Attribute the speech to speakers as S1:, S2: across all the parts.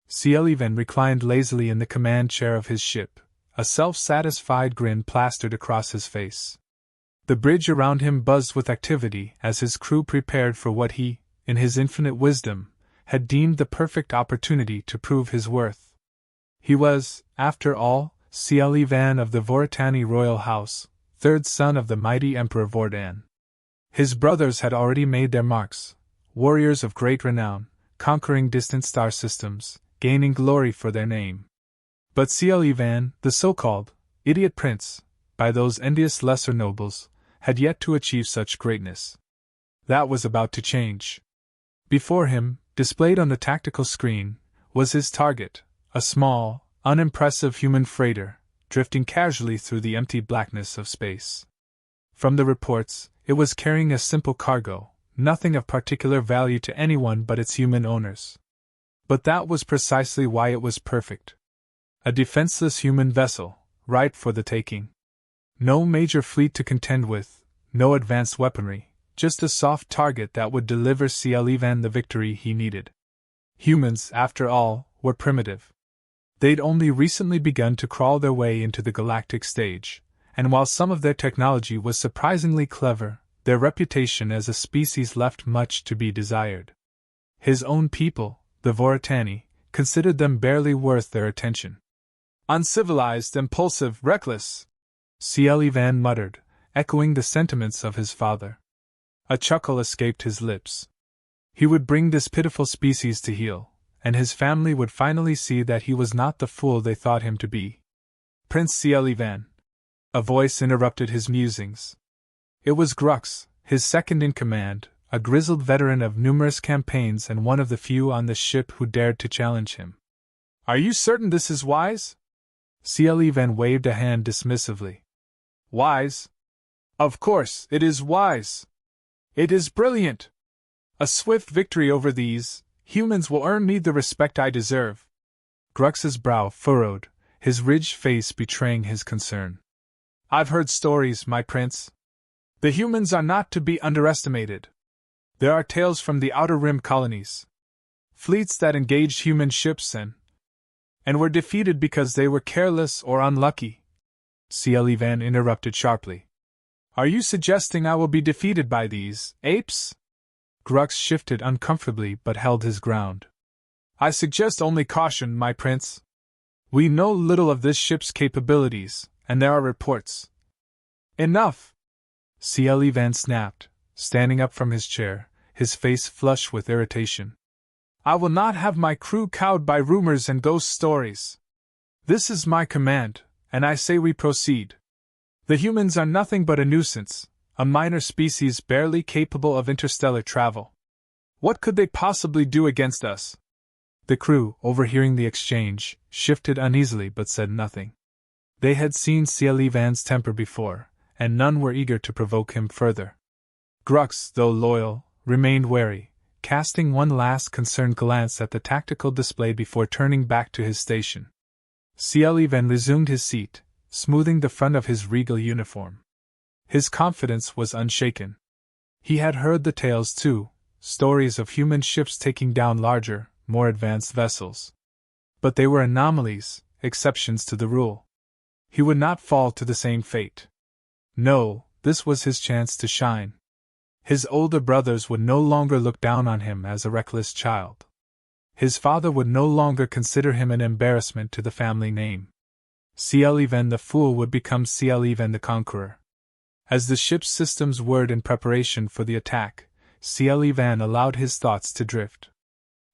S1: Cielivan reclined lazily in the command chair of his ship, a self-satisfied grin plastered across his face. The bridge around him buzzed with activity as his crew prepared for what he, in his infinite wisdom, had deemed the perfect opportunity to prove his worth. He was, after all, Cielivan of the Voritani royal house, third son of the mighty Emperor Vordan. His brothers had already made their marks, warriors of great renown, conquering distant star systems, gaining glory for their name. But Cielivan, the so-called idiot prince, by those envious lesser nobles, had yet to achieve such greatness. That was about to change. Before him, displayed on the tactical screen, was his target, a small, unimpressive human freighter, drifting casually through the empty blackness of space. From the reports, it was carrying a simple cargo, nothing of particular value to anyone but its human owners. But that was precisely why it was perfect. A defenseless human vessel, ripe for the taking. No major fleet to contend with, no advanced weaponry, just a soft target that would deliver Cielivan the victory he needed. Humans, after all, were primitive. They'd only recently begun to crawl their way into the galactic stage, and while some of their technology was surprisingly clever, their reputation as a species left much to be desired. His own people, the Voritani, considered them barely worth their attention. Uncivilized, impulsive, reckless, Cielivan muttered, echoing the sentiments of his father. A chuckle escaped his lips. He would bring this pitiful species to heel, and his family would finally see that he was not the fool they thought him to be. Prince Cielivan. A voice interrupted his musings. It was Grux, his second in command, a grizzled veteran of numerous campaigns and one of the few on the ship who dared to challenge him. Are you certain this is wise? Cielivan waved a hand dismissively. Wise? Of course, it is wise. It is brilliant. A swift victory over these humans will earn me the respect I deserve. Grux's brow furrowed, his ridged face betraying his concern. I've heard stories, my prince. The humans are not to be underestimated. There are tales from the Outer Rim colonies. Fleets that engaged human ships and were defeated because they were careless or unlucky. Cielivan interrupted sharply. Are you suggesting I will be defeated by these apes? Grux shifted uncomfortably but held his ground. I suggest only caution, my prince. We know little of this ship's capabilities, and there are reports. Enough! Cielivan snapped, standing up from his chair, his face flushed with irritation. I will not have my crew cowed by rumors and ghost stories. This is my command, and I say we proceed. The humans are nothing but a nuisance, a minor species barely capable of interstellar travel. What could they possibly do against us? The crew, overhearing the exchange, shifted uneasily but said nothing. They had seen Cielivan's temper before, and none were eager to provoke him further. Grux, though loyal, remained wary, casting one last concerned glance at the tactical display before turning back to his station. Cielivan resumed his seat, smoothing the front of his regal uniform. His confidence was unshaken. He had heard the tales too, stories of human ships taking down larger, more advanced vessels. But they were anomalies, exceptions to the rule. He would not fall to the same fate. No, this was his chance to shine. His older brothers would no longer look down on him as a reckless child. His father would no longer consider him an embarrassment to the family name. Cielivan the fool would become Cielivan the conqueror. As the ship's systems whirred in preparation for the attack, Cielivan allowed his thoughts to drift.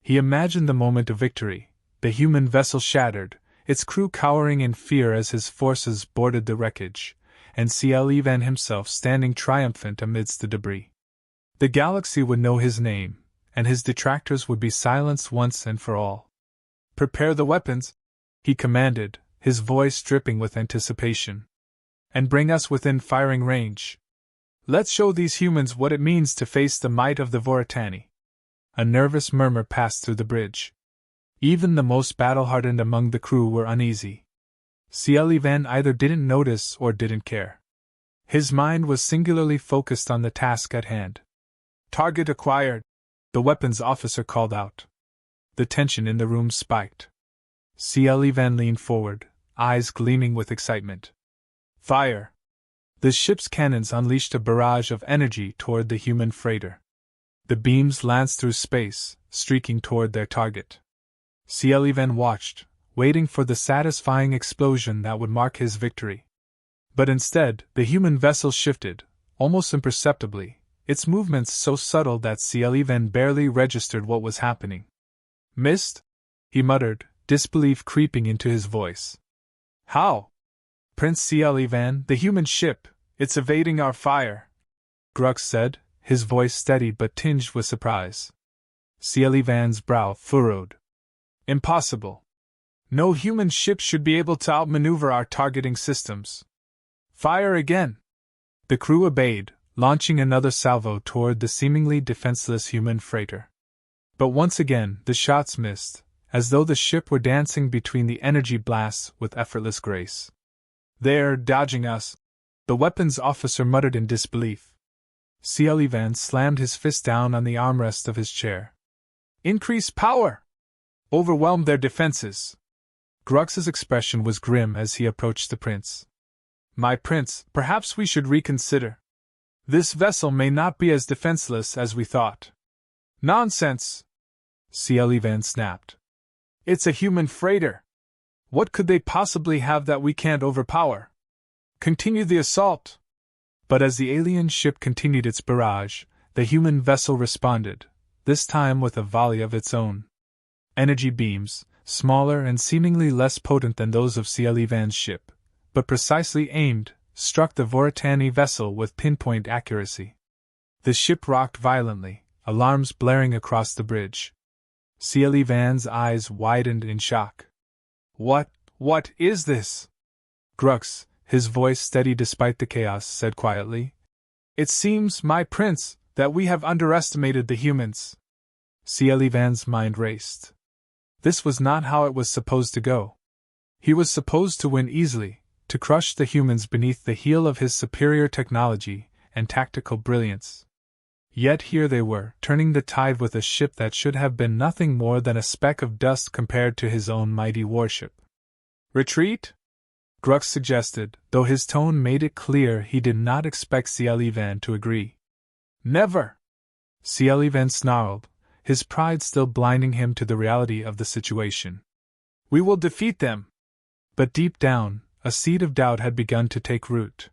S1: He imagined the moment of victory, the human vessel shattered, its crew cowering in fear as his forces boarded the wreckage, and Cielivan himself standing triumphant amidst the debris. The galaxy would know his name, and his detractors would be silenced once and for all. Prepare the weapons, he commanded, his voice dripping with anticipation. And bring us within firing range. Let's show these humans what it means to face the might of the Voritani. A nervous murmur passed through the bridge. Even the most battle-hardened among the crew were uneasy. Cielivan either didn't notice or didn't care. His mind was singularly focused on the task at hand. Target acquired, the weapons officer called out. The tension in the room spiked. CL Van leaned forward, eyes gleaming with excitement. Fire! The ship's cannons unleashed a barrage of energy toward the human freighter. The beams lanced through space, streaking toward their target. CL Van watched, waiting for the satisfying explosion that would mark his victory. But instead, the human vessel shifted, almost imperceptibly, its movements so subtle that CL Van barely registered what was happening. Missed? He muttered, disbelief creeping into his voice. How? Prince CL Van, the human ship, it's evading our fire, Grux said, his voice steady but tinged with surprise. CL Van's brow furrowed. Impossible. No human ship should be able to outmaneuver our targeting systems. Fire again! The crew obeyed, launching another salvo toward the seemingly defenseless human freighter. But once again, the shots missed, as though the ship were dancing between the energy blasts with effortless grace. They're dodging us, the weapons officer muttered in disbelief. CL Van slammed his fist down on the armrest of his chair. Increase power! Overwhelm their defenses. Grux's expression was grim as he approached the prince. My prince, perhaps we should reconsider. This vessel may not be as defenseless as we thought. Nonsense! CL Van snapped. It's a human freighter. What could they possibly have that we can't overpower? Continue the assault! But as the alien ship continued its barrage, the human vessel responded, this time with a volley of its own. Energy beams, smaller and seemingly less potent than those of CL Van's ship, but precisely aimed, struck the Voritani vessel with pinpoint accuracy. The ship rocked violently, alarms blaring across the bridge. CL Van's eyes widened in shock. What is this? Grux, his voice steady despite the chaos, said quietly. It seems, my prince, that we have underestimated the humans. CL Van's mind raced. This was not how it was supposed to go. He was supposed to win easily, to crush the humans beneath the heel of his superior technology and tactical brilliance. Yet here they were, turning the tide with a ship that should have been nothing more than a speck of dust compared to his own mighty warship. Retreat? Grux suggested, though his tone made it clear he did not expect CL Van to agree. Never! CL Van snarled, his pride still blinding him to the reality of the situation. We will defeat them! But deep down, a seed of doubt had begun to take root.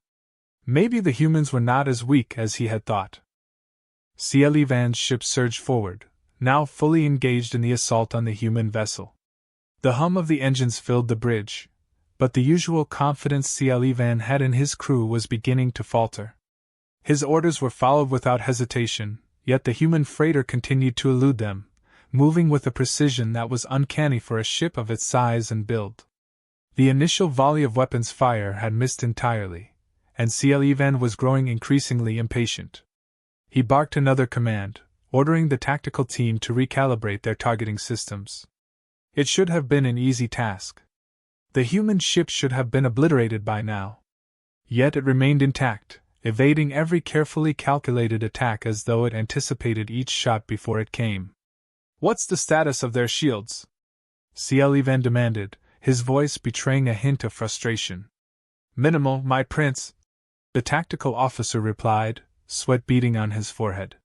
S1: Maybe the humans were not as weak as he had thought. CL Van's ship surged forward, now fully engaged in the assault on the human vessel. The hum of the engines filled the bridge, but the usual confidence CL Van had in his crew was beginning to falter. His orders were followed without hesitation, yet the human freighter continued to elude them, moving with a precision that was uncanny for a ship of its size and build. The initial volley of weapons fire had missed entirely, and CL Van was growing increasingly impatient. He barked another command, ordering the tactical team to recalibrate their targeting systems. It should have been an easy task. The human ship should have been obliterated by now. Yet it remained intact, evading every carefully calculated attack as though it anticipated each shot before it came. What's the status of their shields? CL Van demanded, his voice betraying a hint of frustration. Minimal, my prince, the tactical officer replied, sweat beading on his forehead.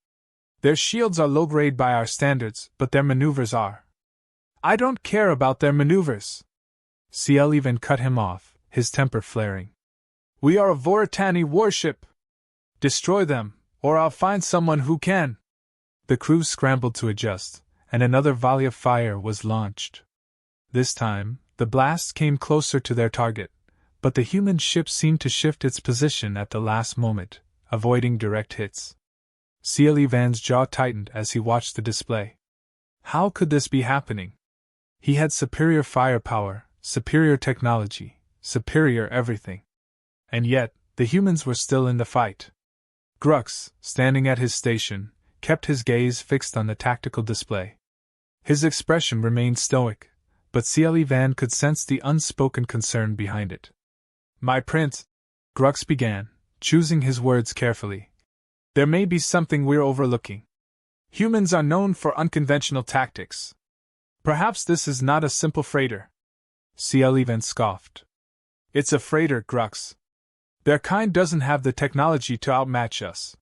S1: Their shields are low-grade by our standards, but their maneuvers are. I don't care about their maneuvers. CL Van cut him off, his temper flaring. We are a Voritani warship. Destroy them, or I'll find someone who can. The crew scrambled to adjust, and another volley of fire was launched. This time, the blasts came closer to their target, but the human ship seemed to shift its position at the last moment, avoiding direct hits. CL Van's jaw tightened as he watched the display. How could this be happening? He had superior firepower, superior technology, superior everything. And yet, the humans were still in the fight. Grux, standing at his station, kept his gaze fixed on the tactical display. His expression remained stoic, but CL Van could sense the unspoken concern behind it. My prince, Grux began, choosing his words carefully. There may be something we're overlooking. Humans are known for unconventional tactics. Perhaps this is not a simple freighter. CL scoffed. It's a freighter, Grux. Their kind doesn't have the technology to outmatch us.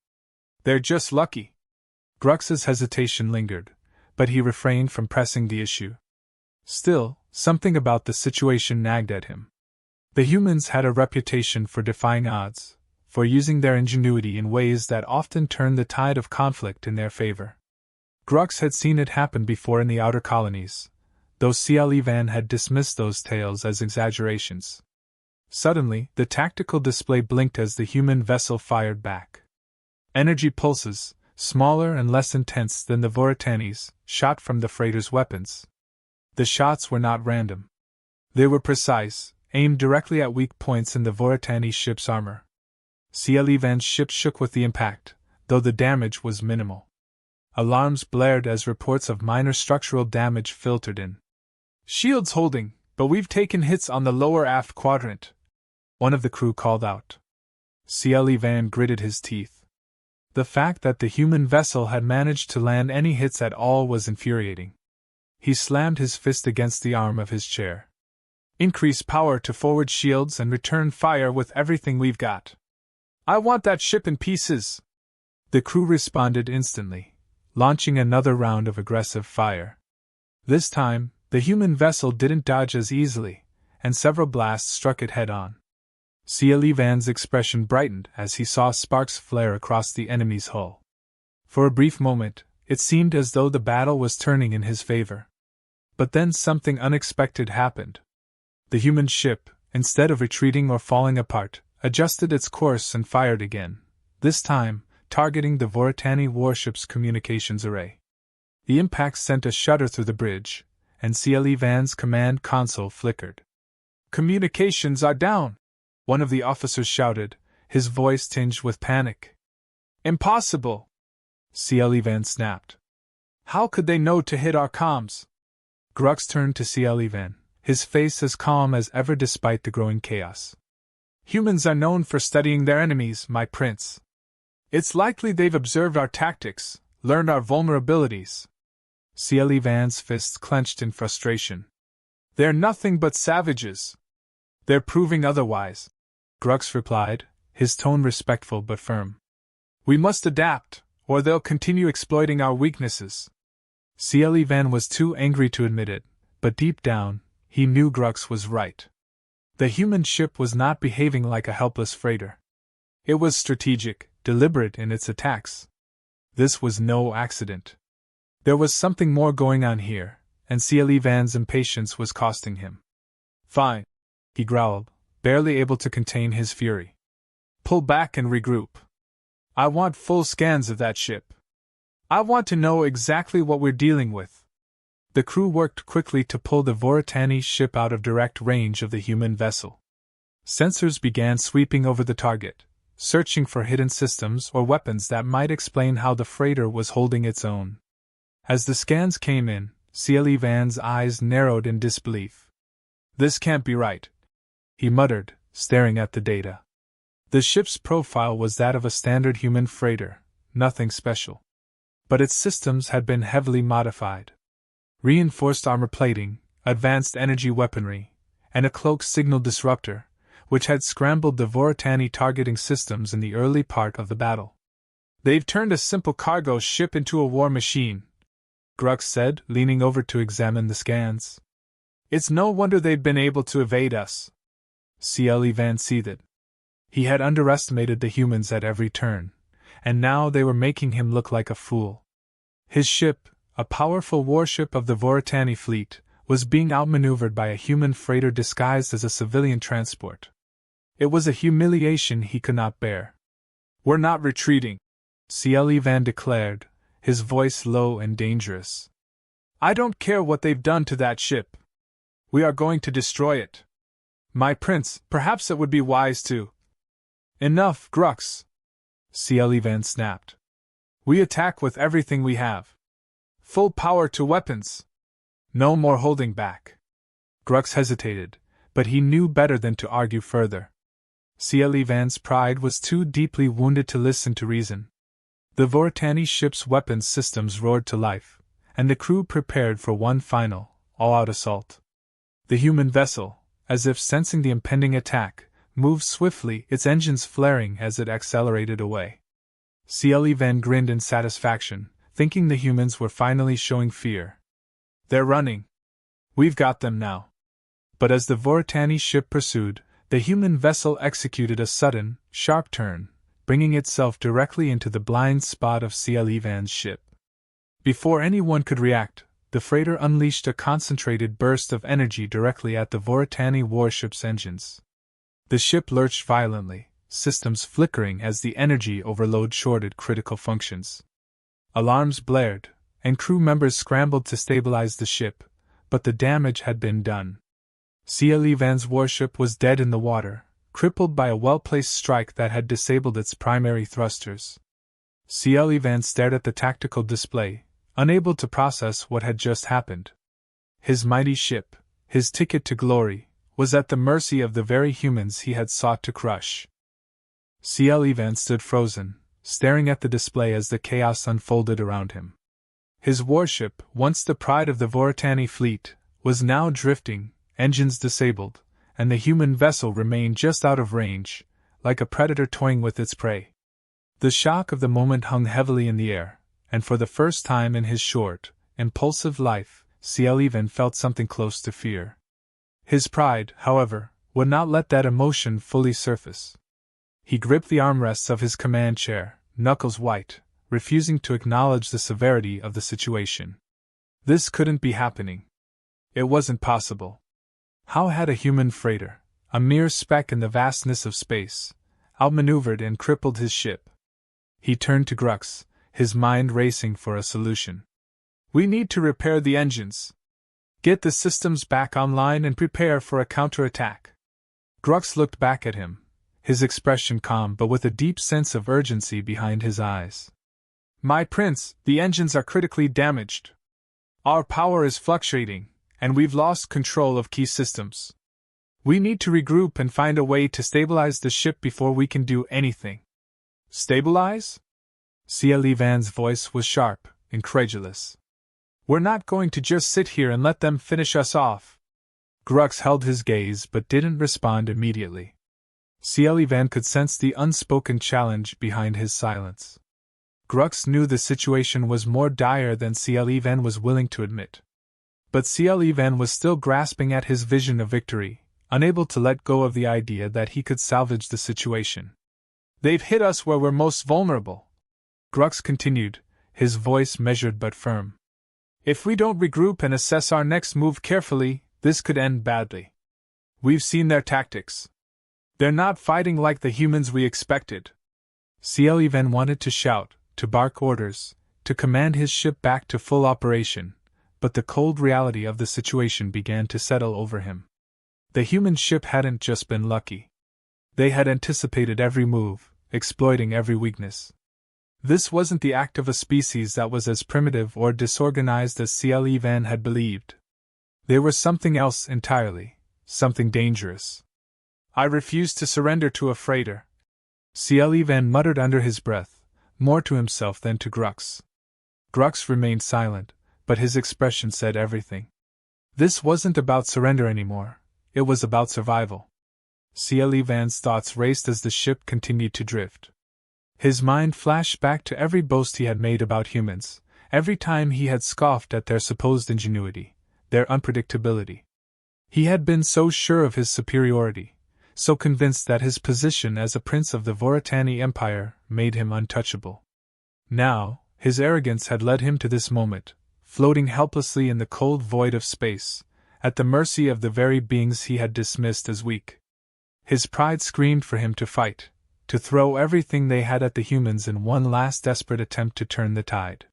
S1: They're just lucky. Grux's hesitation lingered, but he refrained from pressing the issue. Still, something about the situation nagged at him. The humans had a reputation for defying odds, for using their ingenuity in ways that often turned the tide of conflict in their favor. Grux had seen it happen before in the outer colonies, though CL had dismissed those tales as exaggerations. Suddenly, the tactical display blinked as the human vessel fired back. Energy pulses, smaller and less intense than the Voritani's, shot from the freighter's weapons. The shots were not random. They were precise, aimed directly at weak points in the Voritani ship's armor. CL ship shook with the impact, though the damage was minimal. Alarms blared as reports of minor structural damage filtered in. Shields holding, but we've taken hits on the lower aft quadrant, one of the crew called out. CL gritted his teeth. The fact that the human vessel had managed to land any hits at all was infuriating. He slammed his fist against the arm of his chair. Increase power to forward shields and return fire with everything we've got. I want that ship in pieces. The crew responded instantly, launching another round of aggressive fire. This time, the human vessel didn't dodge as easily, and several blasts struck it head-on. CL expression brightened as he saw sparks flare across the enemy's hull. For a brief moment, it seemed as though the battle was turning in his favor. But then something unexpected happened. The human ship, instead of retreating or falling apart, adjusted its course and fired again, this time targeting the Voritani warship's communications array. The impact sent a shudder through the bridge, and CL command console flickered. Communications are down, one of the officers shouted, his voice tinged with panic. Impossible! CL snapped. How could they know to hit our comms? Grux turned to CL his face as calm as ever despite the growing chaos. Humans are known for studying their enemies, my prince. It's likely they've observed our tactics, learned our vulnerabilities. CL fists clenched in frustration. They're nothing but savages. They're proving otherwise, Grux replied, his tone respectful but firm. We must adapt, or they'll continue exploiting our weaknesses. CL was too angry to admit it, but deep down, he knew Grux was right. The human ship was not behaving like a helpless freighter. It was strategic, deliberate in its attacks. This was no accident. There was something more going on here, and CL impatience was costing him. Fine, he growled, barely able to contain his fury. Pull back and regroup. I want full scans of that ship. I want to know exactly what we're dealing with. The crew worked quickly to pull the Voritani ship out of direct range of the human vessel. Sensors began sweeping over the target, searching for hidden systems or weapons that might explain how the freighter was holding its own. As the scans came in, CL eyes narrowed in disbelief. This can't be right, he muttered, staring at the data. The ship's profile was that of a standard human freighter, nothing special. But its systems had been heavily modified. Reinforced armor plating, advanced energy weaponry, and a cloak signal disruptor, which had scrambled the Voritani targeting systems in the early part of the battle. They've turned a simple cargo ship into a war machine, Grux said, leaning over to examine the scans. It's no wonder they've been able to evade us. CL seethed. He had underestimated the humans at every turn, and now they were making him look like a fool. His ship, a powerful warship of the Voritani fleet, was being outmaneuvered by a human freighter disguised as a civilian transport. It was a humiliation he could not bear. We're not retreating, CL declared, his voice low and dangerous. I don't care what they've done to that ship. We are going to destroy it. My prince, perhaps it would be wise to. Enough, Grux, CL snapped. We attack with everything we have. Full power to weapons. No more holding back. Grux hesitated, but he knew better than to argue further. CL pride was too deeply wounded to listen to reason. The Voritani ship's weapons systems roared to life, and the crew prepared for one final, all-out assault. The human vessel, as if sensing the impending attack, moved swiftly, its engines flaring as it accelerated away. CLE grinned in satisfaction, thinking the humans were finally showing fear. They're running. We've got them now. But as the Voritani ship pursued, the human vessel executed a sudden, sharp turn, bringing itself directly into the blind spot of CLE's ship. Before anyone could react, the freighter unleashed a concentrated burst of energy directly at the Voritani warship's engines. The ship lurched violently, systems flickering as the energy overload shorted critical functions. Alarms blared, and crew members scrambled to stabilize the ship, but the damage had been done. CLE's warship was dead in the water, crippled by a well-placed strike that had disabled its primary thrusters. CLE stared at the tactical display, unable to process what had just happened. His mighty ship, his ticket to glory, was at the mercy of the very humans he had sought to crush. CLE stood frozen, staring at the display as the chaos unfolded around him. His warship, once the pride of the Voritani fleet, was now drifting, engines disabled, and the human vessel remained just out of range, like a predator toying with its prey. The shock of the moment hung heavily in the air, and for the first time in his short, impulsive life, CLE felt something close to fear. His pride, however, would not let that emotion fully surface. He gripped the armrests of his command chair, knuckles white, refusing to acknowledge the severity of the situation. This couldn't be happening. It wasn't possible. How had a human freighter, a mere speck in the vastness of space, outmaneuvered and crippled his ship? He turned to Grux, his mind racing for a solution. We need to repair the engines. Get the systems back online and prepare for a counterattack. Grux looked back at him, his expression calm but with a deep sense of urgency behind his eyes. My prince, the engines are critically damaged. Our power is fluctuating, and we've lost control of key systems. We need to regroup and find a way to stabilize the ship before we can do anything. Stabilize? CLE's voice was sharp, incredulous. We're not going to just sit here and let them finish us off. Grux held his gaze but didn't respond immediately. CLE could sense the unspoken challenge behind his silence. Grux knew the situation was more dire than CLE was willing to admit. But CLE was still grasping at his vision of victory, unable to let go of the idea that he could salvage the situation. They've hit us where we're most vulnerable, Grux continued, his voice measured but firm. If we don't regroup and assess our next move carefully, this could end badly. We've seen their tactics. They're not fighting like the humans we expected. CLE wanted to shout, to bark orders, to command his ship back to full operation, but the cold reality of the situation began to settle over him. The human ship hadn't just been lucky. They had anticipated every move, exploiting every weakness. This wasn't the act of a species that was as primitive or disorganized as CLE had believed. They were something else entirely, something dangerous. I refuse to surrender to a freighter, CLE muttered under his breath, more to himself than to Grux. Grux remained silent, but his expression said everything. This wasn't about surrender anymore, it was about survival. CLE's thoughts raced as the ship continued to drift. His mind flashed back to every boast he had made about humans, every time he had scoffed at their supposed ingenuity, their unpredictability. He had been so sure of his superiority, so convinced that his position as a prince of the Voritani Empire made him untouchable. Now, his arrogance had led him to this moment, floating helplessly in the cold void of space, at the mercy of the very beings he had dismissed as weak. His pride screamed for him to fight, to throw everything they had at the humans in one last desperate attempt to turn the tide.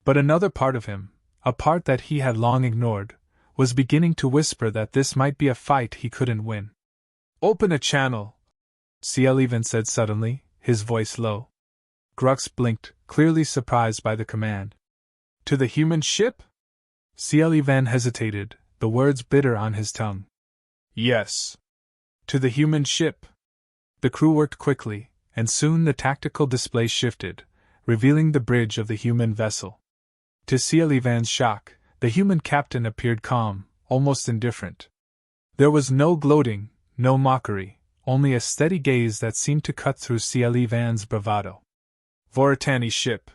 S1: But another part of him, a part that he had long ignored, was beginning to whisper that this might be a fight he couldn't win. Open a channel, CLE said suddenly, his voice low. Grux blinked, clearly surprised by the command. To the human ship? CLE hesitated, the words bitter on his tongue. Yes. To the human ship. The crew worked quickly, and soon the tactical display shifted, revealing the bridge of the human vessel. To CLE's shock, The human captain appeared calm, almost indifferent. There was no gloating, no mockery, only a steady gaze that seemed to cut through Van's bravado. "Voritani ship,"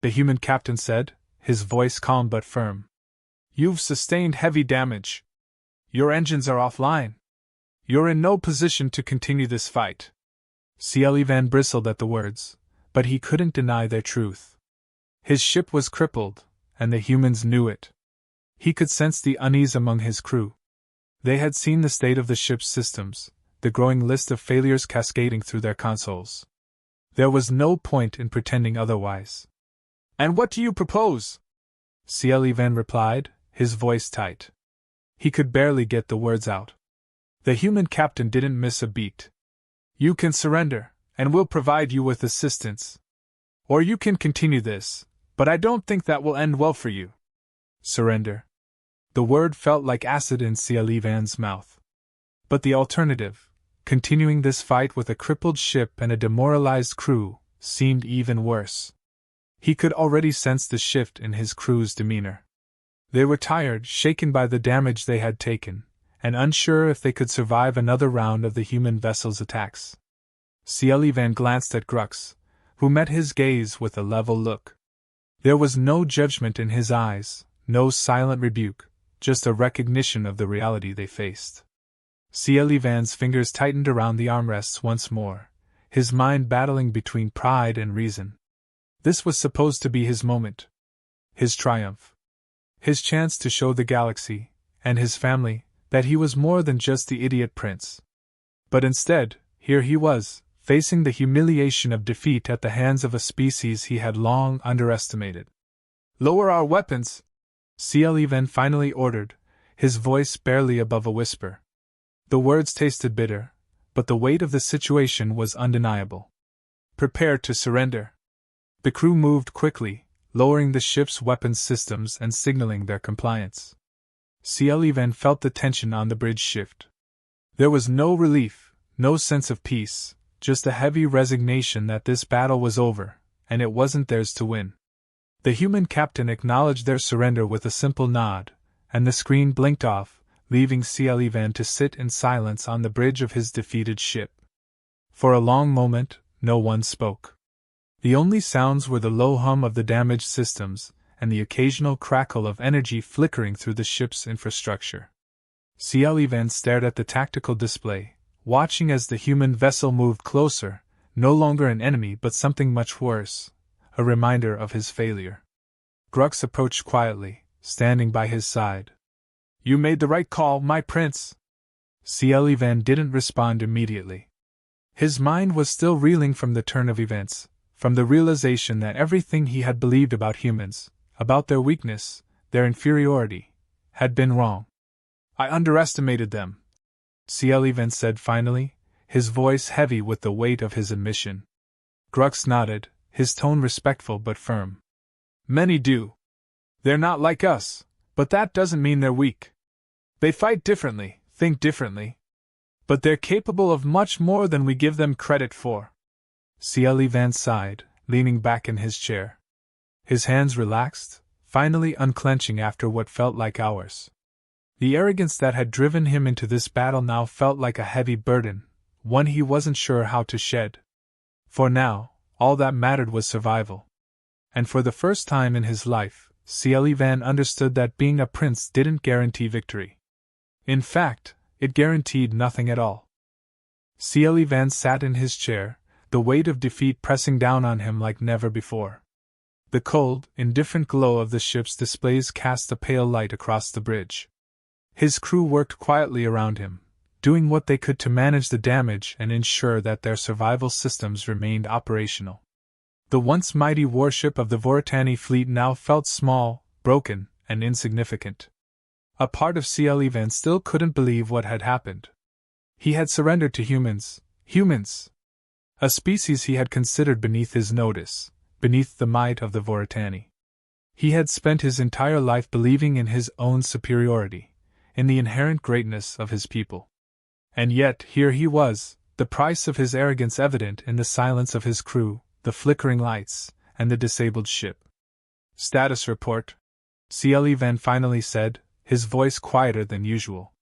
S1: the human captain said, his voice calm but firm. "You've sustained heavy damage. Your engines are offline. You're in no position to continue this fight." Van bristled at the words, but he couldn't deny their truth. His ship was crippled, and the humans knew it. He could sense the unease among his crew. They had seen the state of the ship's systems, the growing list of failures cascading through their consoles. There was no point in pretending otherwise. "And what do you propose?" Van replied, his voice tight. He could barely get the words out. The human captain didn't miss a beat. "You can surrender, and we'll provide you with assistance. Or you can continue this, but I don't think that will end well for you." Surrender. The word felt like acid in Van's mouth. But the alternative, continuing this fight with a crippled ship and a demoralized crew, seemed even worse. He could already sense the shift in his crew's demeanor. They were tired, shaken by the damage they had taken, and unsure if they could survive another round of the human vessel's attacks. Van glanced at Grux, who met his gaze with a level look. There was no judgment in his eyes, no silent rebuke, just a recognition of the reality they faced. Van's fingers tightened around the armrests once more, his mind battling between pride and reason. This was supposed to be his moment. His triumph. His chance to show the galaxy, and his family, that he was more than just the idiot prince. But instead, here he was, facing the humiliation of defeat at the hands of a species he had long underestimated. "Lower our weapons!" Van finally ordered, his voice barely above a whisper. The words tasted bitter, but the weight of the situation was undeniable. "Prepare to surrender." The crew moved quickly, lowering the ship's weapons systems and signaling their compliance. Van felt the tension on the bridge shift. There was no relief, no sense of peace, just a heavy resignation that this battle was over, and it wasn't theirs to win. The human captain acknowledged their surrender with a simple nod, and the screen blinked off, leaving Van to sit in silence on the bridge of his defeated ship. For a long moment, no one spoke. The only sounds were the low hum of the damaged systems, and the occasional crackle of energy flickering through the ship's infrastructure. Van stared at the tactical display, watching as the human vessel moved closer, no longer an enemy but something much worse, a reminder of his failure. Grux approached quietly, standing by his side. "You made the right call, my prince." Van didn't respond immediately. His mind was still reeling from the turn of events, from the realization that everything he had believed about humans, about their weakness, their inferiority, had been wrong. "I underestimated them," Van said finally, his voice heavy with the weight of his admission. Grux nodded, his tone respectful but firm. "Many do. They're not like us, but that doesn't mean they're weak. They fight differently, think differently. But they're capable of much more than we give them credit for." Van sighed, leaning back in his chair. His hands relaxed, finally unclenching after what felt like hours. The arrogance that had driven him into this battle now felt like a heavy burden, one he wasn't sure how to shed. For now, all that mattered was survival. And for the first time in his life, Van understood that being a prince didn't guarantee victory. In fact, it guaranteed nothing at all. Van sat in his chair, the weight of defeat pressing down on him like never before. The cold, indifferent glow of the ship's displays cast a pale light across the bridge. His crew worked quietly around him, doing what they could to manage the damage and ensure that their survival systems remained operational. The once mighty warship of the Voritani fleet now felt small, broken, and insignificant. A part of Van still couldn't believe what had happened. He had surrendered to humans. A species he had considered beneath his notice, beneath the might of the Voritani. He had spent his entire life believing in his own superiority, in the inherent greatness of his people. And yet, here he was, the price of his arrogance evident in the silence of his crew, the flickering lights, and the disabled ship. "Status report," Van finally said, his voice quieter than usual.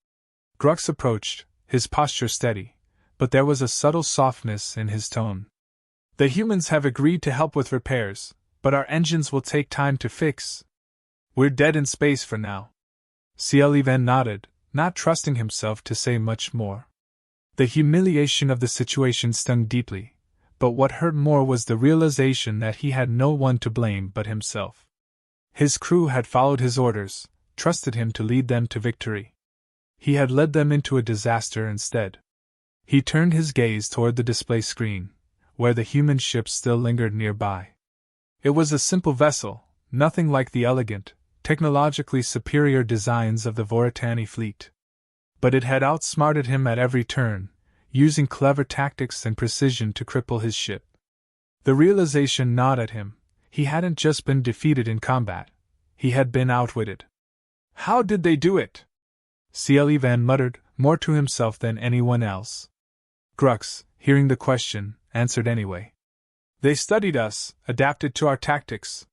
S1: Grux approached, his posture steady, but there was a subtle softness in his tone. The humans have agreed to help with repairs, but our engines will take time to fix. We're dead in space for now. Van nodded, not trusting himself to say much more. The humiliation of the situation stung deeply, but what hurt more was the realization that he had no one to blame but himself. His crew had followed his orders, trusted him to lead them to victory. He had led them into a disaster instead. He turned his gaze toward the display screen, where the human ship still lingered nearby. It was a simple vessel, nothing like the elegant, technologically superior designs of the Voritani fleet. But it had outsmarted him at every turn, using clever tactics and precision to cripple his ship. The realization gnawed at him. He hadn't just been defeated in combat, he had been outwitted. How did they do it? Van muttered, more to himself than anyone else. Grux, hearing the question, answered anyway. They studied us, adapted to our tactics.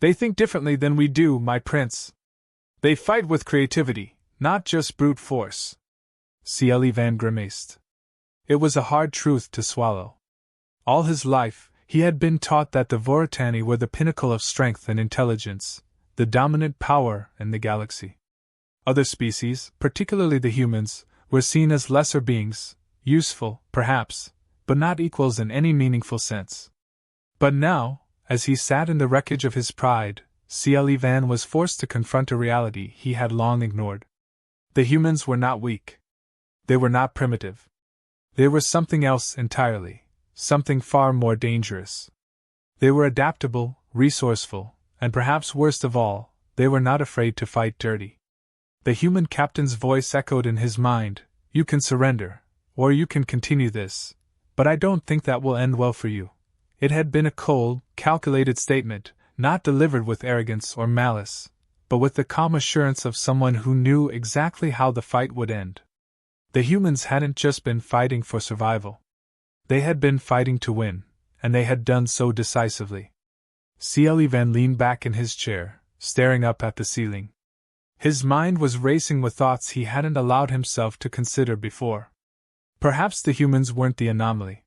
S1: They think differently than we do, my prince. They fight with creativity, not just brute force. Van grimaced. It was a hard truth to swallow. All his life, he had been taught that the Voritani were the pinnacle of strength and intelligence, the dominant power in the galaxy. Other species, particularly the humans, were seen as lesser beings, useful, perhaps, but not equals in any meaningful sense. But now, as he sat in the wreckage of his pride, Van was forced to confront a reality he had long ignored. The humans were not weak. They were not primitive. They were something else entirely, something far more dangerous. They were adaptable, resourceful, and perhaps worst of all, they were not afraid to fight dirty. The human captain's voice echoed in his mind, "You can surrender, or you can continue this, but I don't think that will end well for you." It had been a cold, calculated statement, not delivered with arrogance or malice, but with the calm assurance of someone who knew exactly how the fight would end. The humans hadn't just been fighting for survival. They had been fighting to win, and they had done so decisively. Van leaned back in his chair, staring up at the ceiling. His mind was racing with thoughts he hadn't allowed himself to consider before. Perhaps the humans weren't the anomaly.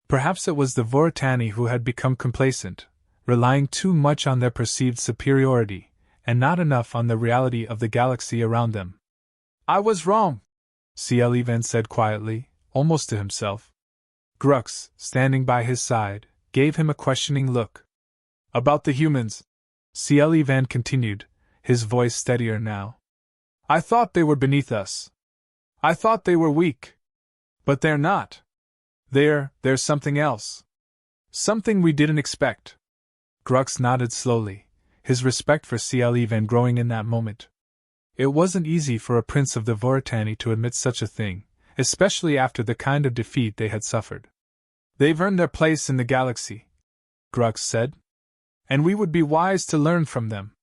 S1: Perhaps it was the Voritani who had become complacent, relying too much on their perceived superiority, and not enough on the reality of the galaxy around them. "I was wrong," Van said quietly, almost to himself. Grux, standing by his side, gave him a questioning look. "About the humans," Van continued, his voice steadier now. "I thought they were beneath us. I thought they were weak. But they're not. There's something else. Something we didn't expect." Grux nodded slowly, his respect for Van growing in that moment. It wasn't easy for a prince of the Voritani to admit such a thing, especially after the kind of defeat they had suffered. "They've earned their place in the galaxy," Grux said. "And we would be wise to learn from them."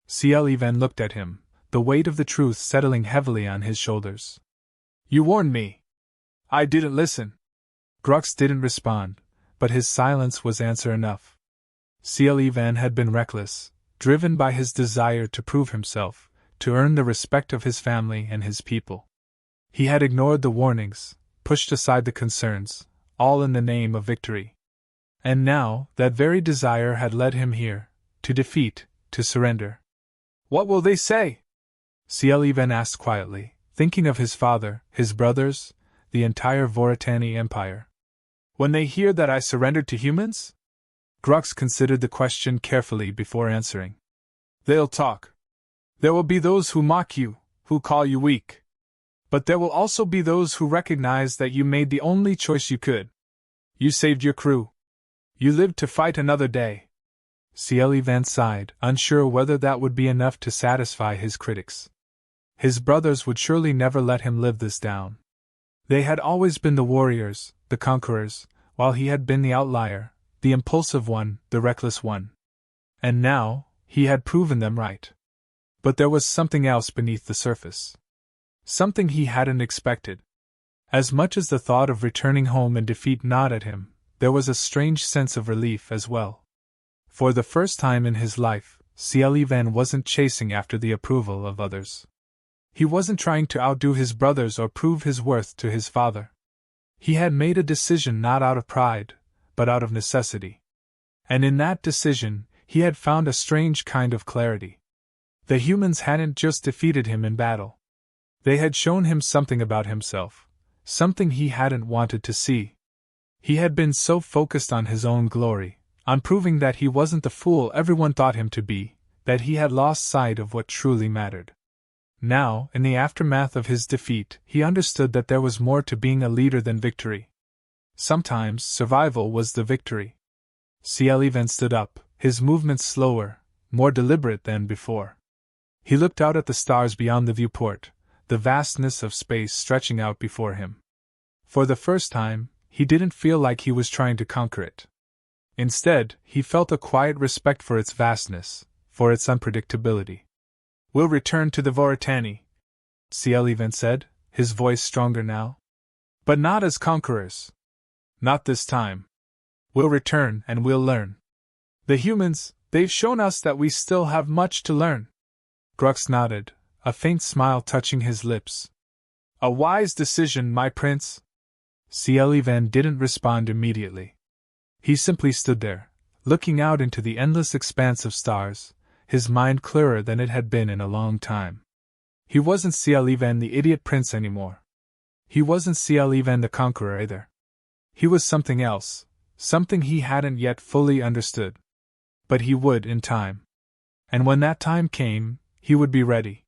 S1: Van looked at him, the weight of the truth settling heavily on his shoulders. "You warned me. I didn't listen." Grux didn't respond, but his silence was answer enough. Van had been reckless, driven by his desire to prove himself, to earn the respect of his family and his people. He had ignored the warnings, pushed aside the concerns, all in the name of victory. And now, that very desire had led him here, to defeat, to surrender. "What will they say?" Van asked quietly, thinking of his father, his brothers, the entire Voritani Empire. "When they hear that I surrendered to humans?" Grux considered the question carefully before answering. "They'll talk. There will be those who mock you, who call you weak. But there will also be those who recognize that you made the only choice you could. You saved your crew. You lived to fight another day." Van sighed, unsure whether that would be enough to satisfy his critics. His brothers would surely never let him live this down. They had always been the warriors, the conquerors, while he had been the outlier, the impulsive one, the reckless one. And now, he had proven them right. But there was something else beneath the surface. Something he hadn't expected. As much as the thought of returning home in defeat gnawed at him, there was a strange sense of relief as well. For the first time in his life, Van wasn't chasing after the approval of others. He wasn't trying to outdo his brothers or prove his worth to his father. He had made a decision not out of pride, but out of necessity. And in that decision, he had found a strange kind of clarity. The humans hadn't just defeated him in battle. They had shown him something about himself, something he hadn't wanted to see. He had been so focused on his own glory, on proving that he wasn't the fool everyone thought him to be, that he had lost sight of what truly mattered. Now, in the aftermath of his defeat, he understood that there was more to being a leader than victory. Sometimes, survival was the victory. Van stood up, his movements slower, more deliberate than before. He looked out at the stars beyond the viewport, the vastness of space stretching out before him. For the first time, he didn't feel like he was trying to conquer it. Instead, he felt a quiet respect for its vastness, for its unpredictability. "We'll return to the Voritani," Van said, his voice stronger now. "But not as conquerors. Not this time. We'll return and we'll learn. The humans, they've shown us that we still have much to learn." Grux nodded, a faint smile touching his lips. "A wise decision, my prince." Van didn't respond immediately. He simply stood there, looking out into the endless expanse of stars, his mind clearer than it had been in a long time. He wasn't Van the idiot prince anymore. He wasn't Van the conqueror either. He was something else, something he hadn't yet fully understood. But he would in time. And when that time came, he would be ready.